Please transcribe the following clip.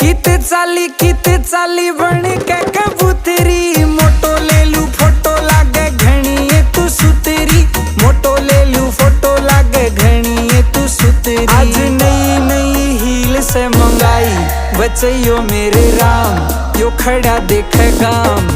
किते चाली बन के कबूतरी। मोटो ले लू फोटो लागे घनी तू सुतरी। मोटो ले लू फोटो लागे घनी तू सुतरी। आज नई नई हील से मंगाई बचैयो मेरे राम, यो खड़ा देख गाम।